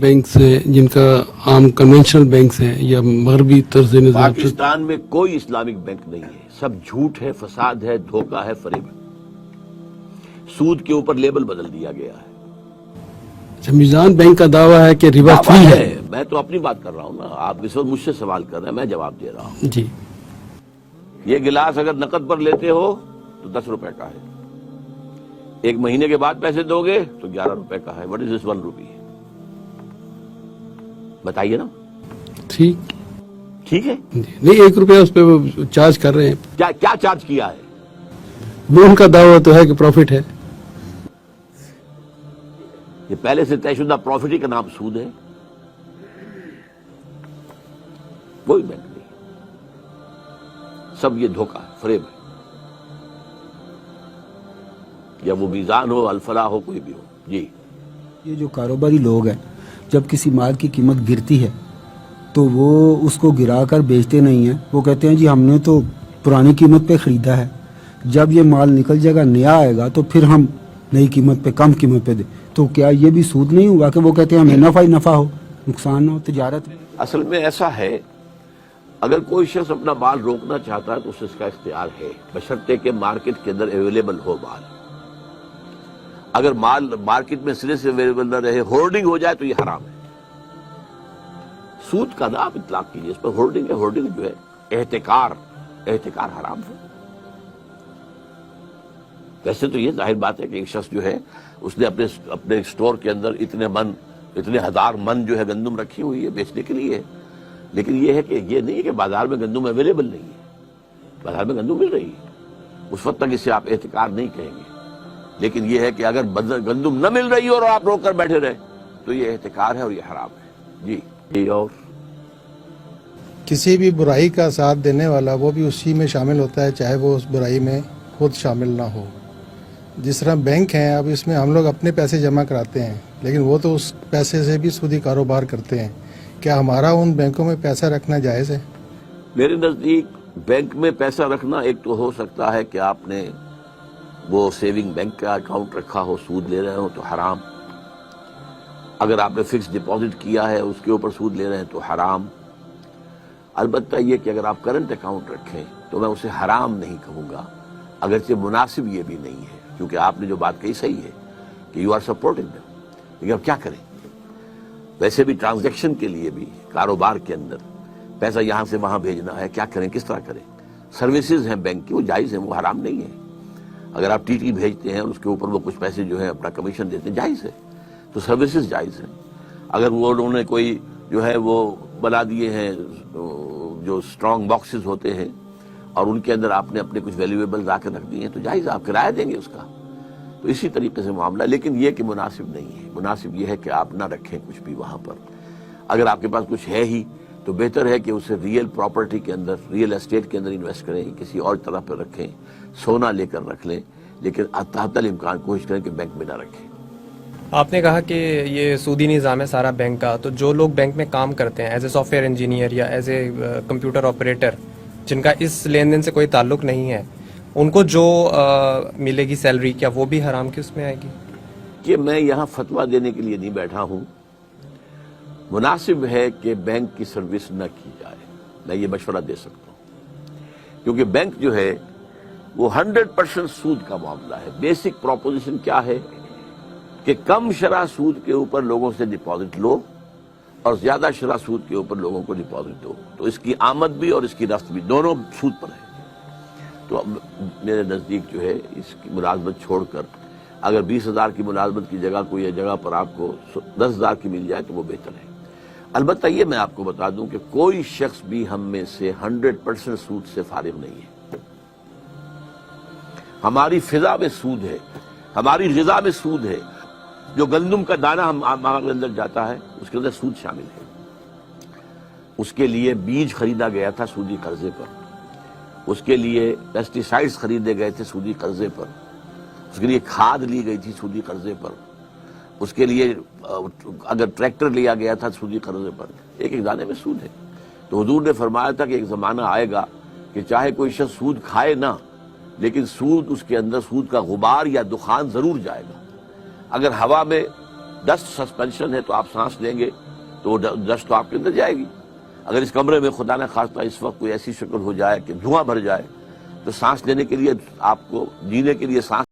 Bank से, जिनका आम कन्वेंशनल बैंक है या मगरबी तर्ज निज़ाम से? पाकिस्तान में कोई इस्लामिक बैंक नहीं है, सब झूठ है, फसाद है, धोखा है, फरेब है। सूद के ऊपर लेबल बदल दिया गया है। अच्छा, मीज़ान बैंक का दावा है कि रिबा दावा फ्री है। मैं तो अपनी बात कर रहा हूँ ना, आप इस वक्त मुझसे सवाल कर रहे हैं, मैं जवाब दे रहा हूँ। जी, ये गिलास अगर नकद पर लेते हो तो 10 रुपए का है, एक महीने के बाद पैसे दोगे तो 11 रुपए का है। व्हाट इज दिस 1 रुपी? बताइए ना। ठीक है जी। नहीं, 1 रुपया उस पर वो चार्ज कर रहे हैं। क्या चार्ज किया है? वो उनका दावा तो है कि प्रॉफिट है। ये पहले से तयशुदा प्रॉफिट ही का नाम सूद है। कोई बैंक नहीं, सब ये धोखा है, फरेब है। या वो मीज़ान हो, अल्फला हो, कोई भी हो। जी, ये जो कारोबारी लोग हैं, जब किसी माल की कीमत गिरती है तो वो उसको गिरा कर बेचते नहीं हैं। वो कहते हैं जी हमने तो पुरानी कीमत पे ख़रीदा है, जब ये माल निकल जाएगा, नया आएगा, तो फिर हम नई कीमत पे, कम कीमत पे दे। तो क्या ये भी सूद नहीं हुआ कि वो कहते हैं हमें नफ़ा ही नफ़ा हो, नुकसान हो तिजारत में? असल में ऐसा है, अगर कोई शख्स अपना माल रोकना चाहता है तो उसे इसका इख्तियार है, बशर्ते के मार्केट के अंदर अवेलेबल हो माल। अगर माल मार्केट में सिरे से अवेलेबल न रहे, होर्डिंग हो जाए, तो ये हराम है। सूद का ना आप इतलाक कीजिए, इस पर होर्डिंग है। होर्डिंग जो है एहतिकार हराम है। वैसे तो ये जाहिर बात है कि एक शख्स जो है उसने अपने स्टोर के अंदर इतने हजार मन जो है गंदम रखी हुई है बेचने के लिए, लेकिन ये है कि ये नहीं है कि बाजार में गंदम अवेलेबल नहीं है। बाजार में गंदम मिल रही है, उस वक्त तक इसे आप एहतिकार नहीं कहेंगे। लेकिन ये है कि अगर गंदम न मिल रही हो और आप रोक कर बैठे रहे तो ये एहतिकार है और ये हराम है। जी, और किसी भी बुराई का साथ देने वाला वो भी उसी में शामिल होता है, चाहे वो उस बुराई में खुद शामिल ना हो। जिस तरह बैंक हैं, अब इसमें हम लोग अपने पैसे जमा कराते हैं, लेकिन वो तो उस पैसे से भी सूदी कारोबार करते हैं। क्या हमारा उन बैंकों में पैसा रखना जायज़ है? मेरे नजदीक बैंक में पैसा रखना एक तो हो सकता है कि आपने वो सेविंग बैंक का अकाउंट रखा हो, सूद ले रहे हो तो हराम। अगर आपने फिक्स डिपॉजिट किया है उसके ऊपर सूद ले रहे हैं तो हराम। अलबत्ता ये कि अगर आप करंट अकाउंट रखें तो मैं उसे हराम नहीं कहूँगा, अगरचे मुनासिब ये भी नहीं है, क्योंकि आपने जो बात कही सही है कि यू आर सपोर्टिंग देम। लेकिन अब क्या करें? वैसे भी ट्रांजैक्शन के लिए भी कारोबार के अंदर पैसा यहाँ से वहाँ भेजना है, क्या करें, किस तरह करें? सर्विसेज हैं बैंक की, वो जायज़ हैं, वो हराम नहीं है। अगर आप टीटी भेजते हैं और उसके ऊपर वो कुछ पैसे जो है अपना कमीशन देते हैं, जायज़ है, तो सर्विसेज जायज़ हैं। अगर वो उन्होंने कोई जो है वो बना दिए हैं जो स्ट्रॉन्ग बॉक्सेस होते हैं और उनके अंदर आपने अपने कुछ वैल्यूएबल ला कर रख दिए हैं, तो जायज़, आप किराया देंगे उसका। तो इसी तरीके से मामला, लेकिन ये कि मुनासिब नहीं है। मुनासिब ये है कि आप ना रखें कुछ भी वहाँ पर। अगर आपके पास कुछ है ही तो बेहतर है कि उसे रियल प्रॉपर्टी के अंदर, रियल एस्टेट के अंदर इन्वेस्ट करें, किसी और तरह पर रखें, सोना लेकर रख लें, लेकिन तहतल इम्कान कोशिश करें कि बैंक में ना रखें। आपने कहा कि ये सूदी निज़ाम है सारा बैंक का, तो जो लोग बैंक में काम करते हैं एज ए सॉफ्टवेयर इंजीनियर या एज ए कंप्यूटर ऑपरेटर, जिनका इस लेन देन से कोई ताल्लुक नहीं है, उनको जो मिलेगी सैलरी, क्या वो भी हराम की उसमें आएगी? कि मैं यहाँ फतवा देने के लिए नहीं बैठा हूँ। मुनासिब है कि बैंक की सर्विस न की जाए, मैं ये मशवरा दे सकता हूँ, क्योंकि बैंक जो है वो 100% सूद का मामला है। बेसिक प्रोपोजिशन क्या है कि कम शरह सूद के ऊपर लोगों से डिपॉजिट लो और ज्यादा शरह सूद के ऊपर लोगों को डिपॉजिट दो, तो इसकी आमद भी और इसकी रफ्त भी दोनों सूद पर है। तो अब मेरे नज़दीक जो है इसकी मुलाजमत छोड़कर अगर 20,000 की मुलाजमत की जगह कोई जगह पर आपको 10,000 की मिल जाए तो वो बेहतर है। अलबत्ता ये मैं आपको बता दूं कि कोई शख्स भी हम में से 100% सूद से फारिग नहीं है। हमारी फिजा में सूद है, हमारी ग़िज़ा में सूद है। जो गंदम का दाना हमारे अंदर जाता है उसके अंदर सूद शामिल है। उसके लिए बीज खरीदा गया था सूदी कर्जे पर, उसके लिए पेस्टिसाइड्स खरीदे गए थे सूदी कर्जे पर, उसके लिए खाद ली गई थी सूदी कर्जे पर, उसके लिए अगर ट्रैक्टर लिया गया था सूदी कर्जे पर। एक एक दाने में सूद है। तो हुजूर ने फरमाया था कि एक जमाना आएगा कि चाहे कोई शख्स सूद खाए ना, लेकिन सूद उसके अंदर सूद का गुबार या दुखान जरूर जाएगा। अगर हवा में ڈسٹ سسپینشن ہے تو آپ سانس لیں گے تو ڈسٹ تو آپ کے اندر جائے گی. اگر اس کمرے میں خدا نہ خواستہ اس وقت کوئی ایسی شکل ہو جائے کہ دھواں بھر جائے تو سانس لینے کے لیے آپ کو جینے کے لیے سانس